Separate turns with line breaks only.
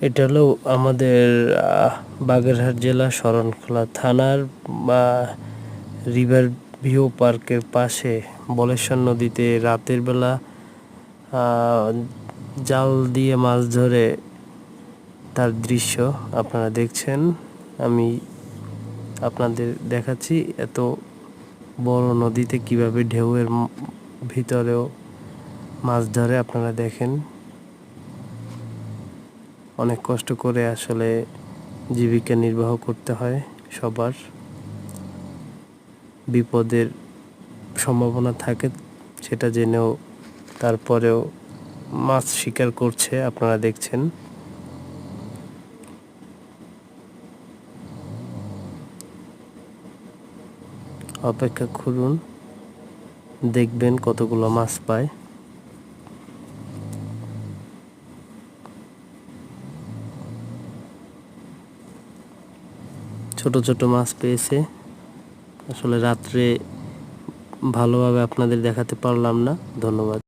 এটা হলো আমাদের বাগেরহাট জেলা শরণখোলা থানার রিভার ভিউ পার্কের পাশে বলেশ্বর নদীতে রাতের বেলা জাল দিয়ে মাছ ধরে তার দৃশ্য আপনারা দেখছেন। আমি আপনাদের দেখাচ্ছি এত বড় নদীতে কিভাবে ঢেউয়ের ভিতরেও মাছ ধরে। আপনারা দেখেন, অনেক কষ্ট করে আসলে জীবিকা নির্বাহ করতে হয় সবার। বিপদের সম্ভাবনা থাকে সেটা জেনেও তারপরেও মাছ শিকার করছে, আপনারা দেখছেন। অপেক্ষা করুন, দেখবেন কতগুলো মাছ পায়। ছোট ছোট মাছ পেয়েছে। আসলে রাত্রে ভালোভাবে আপনাদের দেখাতে পারলাম না। ধন্যবাদ।